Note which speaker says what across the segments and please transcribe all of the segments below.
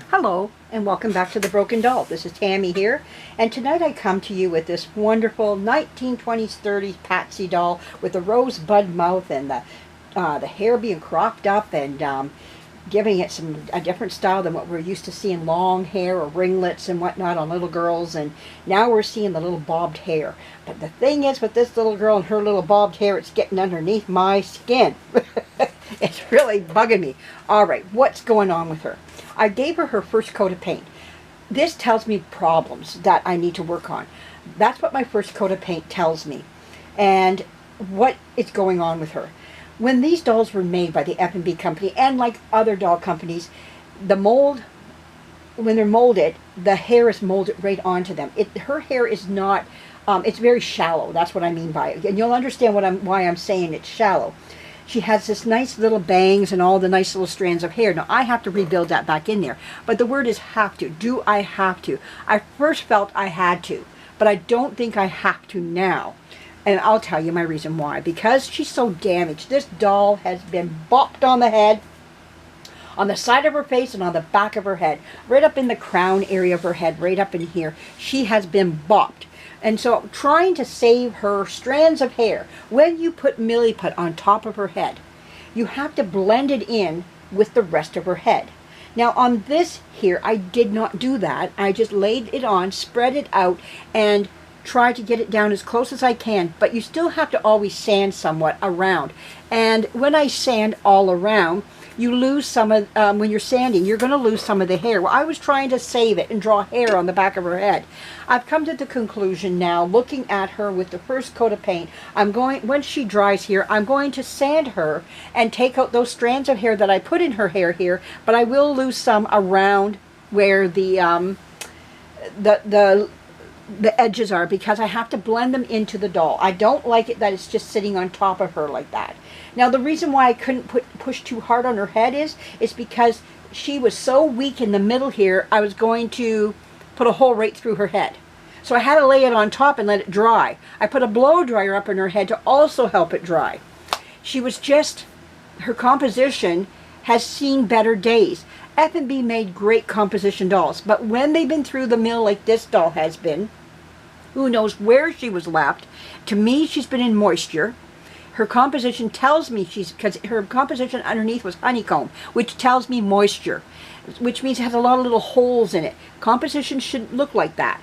Speaker 1: Hello and welcome back to The Broken Doll. This is Tammy here, and tonight I come to you with this wonderful 1920s 30s Patsy doll with a rosebud mouth and the hair being cropped up and giving it a different style than what we're used to seeing, long hair or ringlets and whatnot on little girls, and now we're seeing the little bobbed hair. But the thing is with this little girl and her little bobbed hair, it's getting underneath my skin. It's really bugging me. Alright, what's going on with her? I gave her her first coat of paint. This tells me problems that I need to work on. That's what my first coat of paint tells me. And what is going on with her. When these dolls were made by the F&B company, and like other doll companies, the mold, when they're molded, the hair is molded right onto them. Her hair is not, it's very shallow. That's what I mean by it. And you'll understand why I'm saying it's shallow. She has this nice little bangs and all the nice little strands of hair. Now, I have to rebuild that back in there. But the word is have to. Do I have to? I first felt I had to, but I don't think I have to now. And I'll tell you my reason why. Because she's so damaged. This doll has been bopped on the head, on the side of her face, and on the back of her head. Right up in the crown area of her head, right up in here. She has been bopped. And so trying to save her strands of hair, when you put Milliput on top of her head, you have to blend it in with the rest of her head. Now on this here, I did not do that. I just laid it on, spread it out, and try to get it down as close as I can. But you still have to always sand somewhat around. And when I sand all around, you lose some of, when you're sanding, you're going to lose some of the hair. Well, I was trying to save it and draw hair on the back of her head. I've come to the conclusion now, looking at her with the first coat of paint, when she dries here, I'm going to sand her and take out those strands of hair that I put in her hair here, but I will lose some around where the edges are, because I have to blend them into the doll. I don't like it that it's just sitting on top of her like that. Now the reason why I couldn't push too hard on her head is because she was so weak in the middle here, I was going to put a hole right through her head. So I had to lay it on top and let it dry. I put a blow dryer up in her head to also help it dry. She was just, her composition has seen better days. F&B made great composition dolls, but when they've been through the mill like this doll has been, who knows where she was left. To me, she's been in moisture. Her composition tells me because her composition underneath was honeycomb, which tells me moisture, which means it has a lot of little holes in it. Composition shouldn't look like that.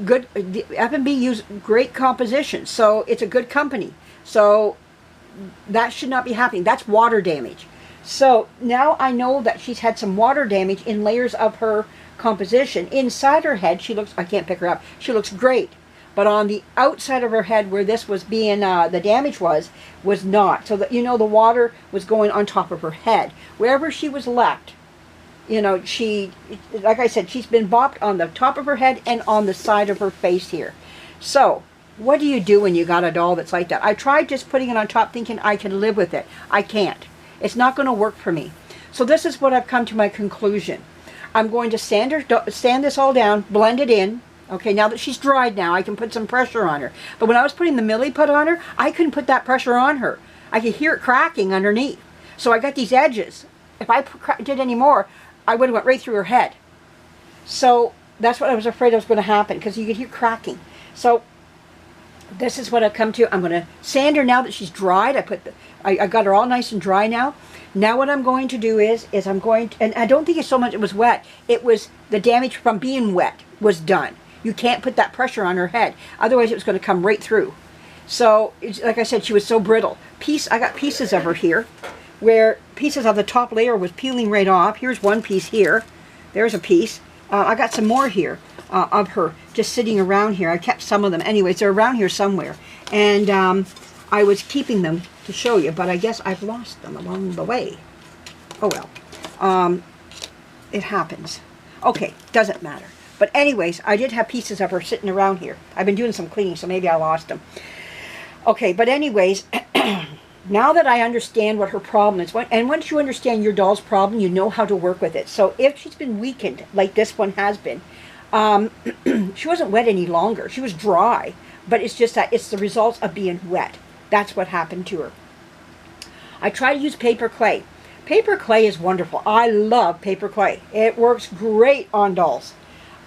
Speaker 1: Good, F&B use great composition, so it's a good company. So that should not be happening. That's water damage. So now I know that she's had some water damage in layers of her composition. Inside her head, she looks, I can't pick her up, she looks great. But on the outside of her head where this was being, the damage was not. So that, you know, the water was going on top of her head. Wherever she was left, you know, like I said, she's been bopped on the top of her head and on the side of her face here. So what do you do when you got a doll that's like that? I tried just putting it on top thinking I can live with it. I can't. It's not going to work for me. So this is what I've come to my conclusion. I'm going to sand this all down, blend it in. Okay, now that she's dried now, I can put some pressure on her. But when I was putting the Milliput on her, I couldn't put that pressure on her. I could hear it cracking underneath. So I got these edges. If I did any more, I would have went right through her head. So that's what I was afraid was going to happen, because you could hear cracking. So this is what I've come to. I'm going to sand her now that she's dried. I got her all nice and dry now. Now what I'm going to do is I'm going to, and I don't think it's so much it was wet. It was the damage from being wet was done. You can't put that pressure on her head. Otherwise it was going to come right through. So, like I said, she was so brittle. I got pieces of her here, where pieces of the top layer was peeling right off. Here's one piece here. There's a piece. I got some more here of her just sitting around here. I kept some of them. Anyways, they're around here somewhere. And I was keeping them to show you, but I guess I've lost them along the way. Oh well. It happens. Okay, doesn't matter. But anyways, I did have pieces of her sitting around here. I've been doing some cleaning, so maybe I lost them. Okay, but anyways, now that I understand what her problem is, and once you understand your doll's problem, you know how to work with it. So if she's been weakened, like this one has been, she wasn't wet any longer. She was dry, but it's just that it's the results of being wet. That's what happened to her. I try to use paper clay. Paper clay is wonderful. I love paper clay. It works great on dolls.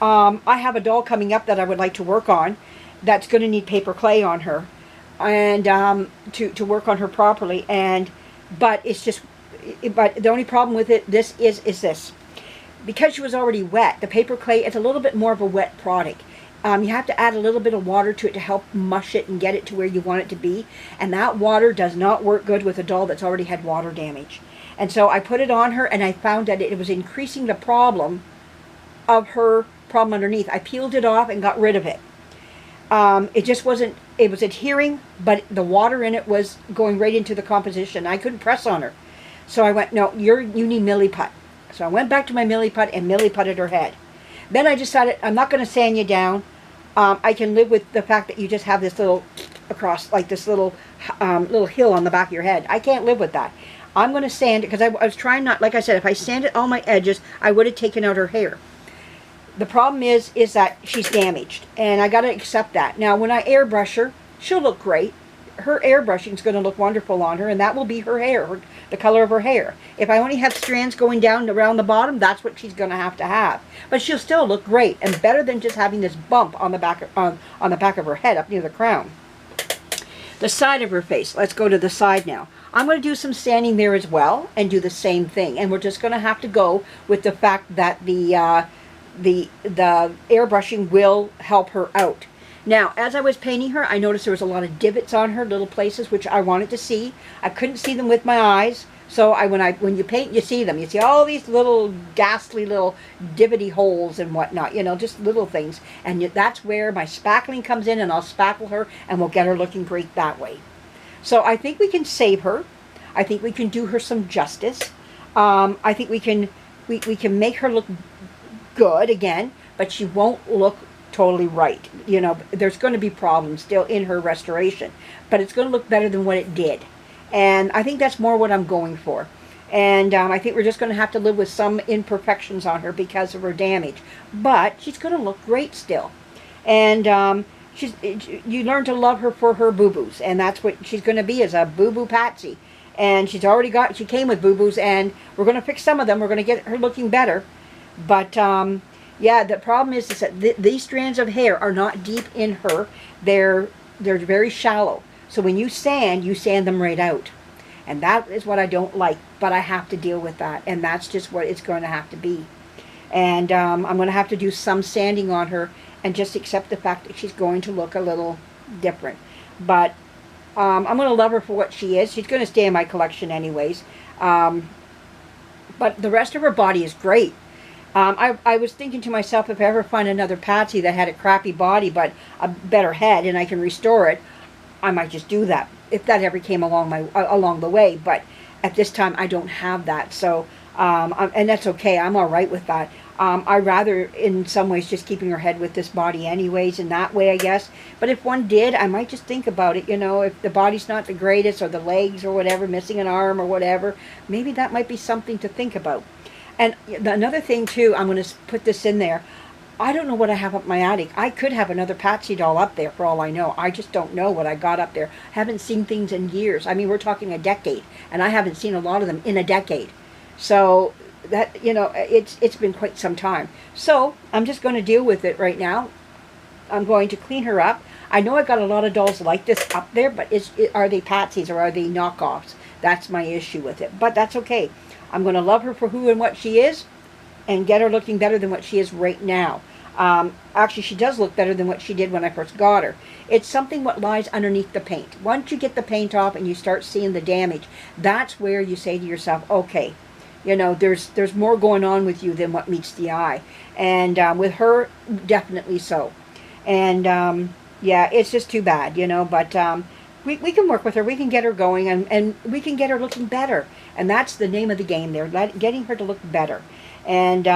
Speaker 1: I have a doll coming up that I would like to work on that's going to need paper clay on her, and to work on her properly. But it's just, but the only problem with it, this is this. Because she was already wet, the paper clay is a little bit more of a wet product. You have to add a little bit of water to it to help mush it and get it to where you want it to be. And that water does not work good with a doll that's already had water damage. And so I put it on her, and I found that it was increasing the problem of her problem underneath. I peeled it off and got rid of it. It just wasn't, it was adhering, but the water in it was going right into the composition. I couldn't press on her. So I went, no, you need Milliput. So I went back to my Milliput and Milliputted her head. Then I decided, I'm not going to sand you down. I can live with the fact that you just have this little across, like this little hill on the back of your head. I can't live with that. I'm going to sand it, because I was trying not, like I said, if I sanded all my edges, I would have taken out her hair. The problem is that she's damaged, and I got to accept that. Now, when I airbrush her, she'll look great. Her airbrushing is going to look wonderful on her, and that will be her hair, the color of her hair. If I only have strands going down around the bottom, that's what she's going to have. But she'll still look great, and better than just having this bump on the back on the back of her head up near the crown. The side of her face. Let's go to the side now. I'm going to do some sanding there as well, and do the same thing. And we're just going to have to go with the fact that the airbrushing will help her out. Now, as I was painting her, I noticed there was a lot of divots on her, little places which I wanted to see. I couldn't see them with my eyes, so when you paint, you see them. You see all these little ghastly little divoty holes and whatnot, you know, just little things. And that's where my spackling comes in, and I'll spackle her, and we'll get her looking great that way. So I think we can save her. I think we can do her some justice. I think we can make her look good again, but she won't look totally right. You know, there's going to be problems still in her restoration, but it's going to look better than what it did. And I think that's more what I'm going for. And I think we're just going to have to live with some imperfections on her because of her damage. But she's going to look great still. And you learn to love her for her boo-boos, and that's what she's going to be, is a boo-boo Patsy. And she came with boo-boos, and we're going to fix some of them. We're going to get her looking better. But yeah, the problem is that these strands of hair are not deep in her. They're very shallow. So when you sand them right out. And that is what I don't like. But I have to deal with that. And that's just what it's going to have to be. And I'm going to have to do some sanding on her and just accept the fact that she's going to look a little different. But I'm going to love her for what she is. She's going to stay in my collection anyways. But the rest of her body is great. I was thinking to myself, if I ever find another Patsy that had a crappy body but a better head and I can restore it, I might just do that if that ever came along the way. But at this time, I don't have that, so and that's okay. I'm all right with that. I rather, in some ways, just keeping her head with this body anyways, in that way, I guess. But if one did, I might just think about it, you know, if the body's not the greatest, or the legs or whatever, missing an arm or whatever, maybe that might be something to think about. And another thing, too, I'm going to put this in there. I don't know what I have up my attic. I could have another Patsy doll up there for all I know. I just don't know what I got up there. I haven't seen things in years. I mean, we're talking a decade, and I haven't seen a lot of them in a decade. So that, you know, it's been quite some time. So I'm just going to deal with it right now. I'm going to clean her up. I know I've got a lot of dolls like this up there, but are they Patsies or are they knockoffs? That's my issue with it. But that's okay. I'm going to love her for who and what she is, and get her looking better than what she is right now. Actually, she does look better than what she did when I first got her. It's something what lies underneath the paint. Once you get the paint off and you start seeing the damage, that's where you say to yourself, okay, you know, there's more going on with you than what meets the eye. And with her, definitely so. And yeah, it's just too bad, you know, but we can work with her. We can get her going, and we can get her looking better. And that's the name of the game there, getting her to look better. And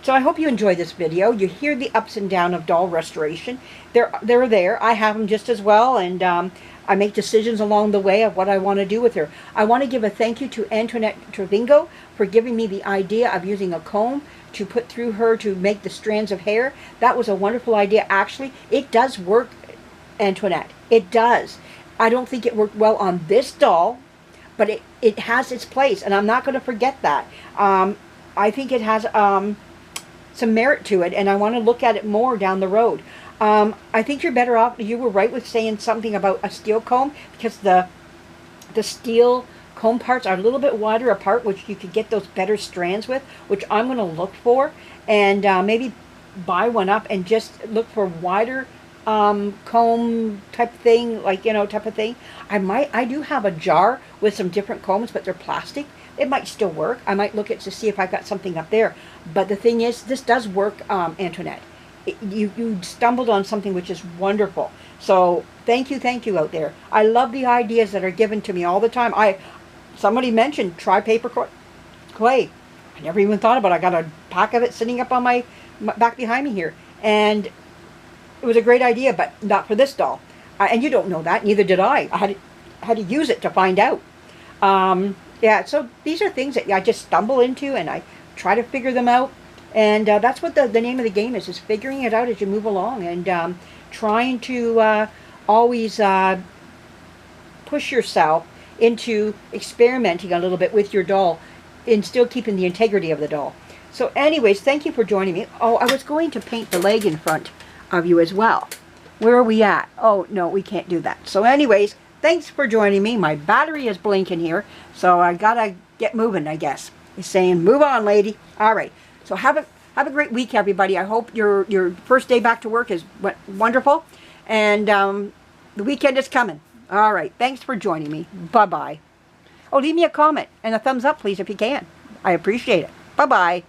Speaker 1: so I hope you enjoy this video. You hear the ups and downs of doll restoration. They're there. I have them just as well, and I make decisions along the way of what I want to do with her. I want to give a thank you to Antoinette Trevingo for giving me the idea of using a comb to put through her to make the strands of hair. That was a wonderful idea. Actually, it does work, Antoinette. It does. I don't think it worked well on this doll, but it has its place, and I'm not going to forget that. I think it has some merit to it, and I want to look at it more down the road. I think you're better off. You were right with saying something about a steel comb, because the steel comb parts are a little bit wider apart, which you could get those better strands with, which I'm going to look for, and maybe buy one up and just look for wider comb type thing, like, you know, type of thing. I do have a jar with some different combs, but they're plastic. It might still work. I might look at to see if I've got something up there. But the thing is, this does work, Antoinette. You stumbled on something which is wonderful. So thank you out there. I love the ideas that are given to me all the time. Somebody mentioned try paper clay. I never even thought about it. I got a pack of it sitting up on my back behind me here, and it was a great idea, but not for this doll. And you don't know that. Neither did I. I had to use it to find out. Yeah. So these are things that I just stumble into, and I try to figure them out. And that's what the name of the game is figuring it out as you move along, and trying to always push yourself into experimenting a little bit with your doll and still keeping the integrity of the doll. So anyways, thank you for joining me. Oh, I was going to paint the leg in front of you as well. Where are we at? Oh, no, we can't do that. So anyways, thanks for joining me. My battery is blinking here, so I gotta get moving, I guess. He's saying, move on, lady. All right. So have a great week, everybody. I hope your first day back to work is wonderful, and the weekend is coming. All right. Thanks for joining me. Bye-bye. Oh, leave me a comment and a thumbs up, please, if you can. I appreciate it. Bye-bye.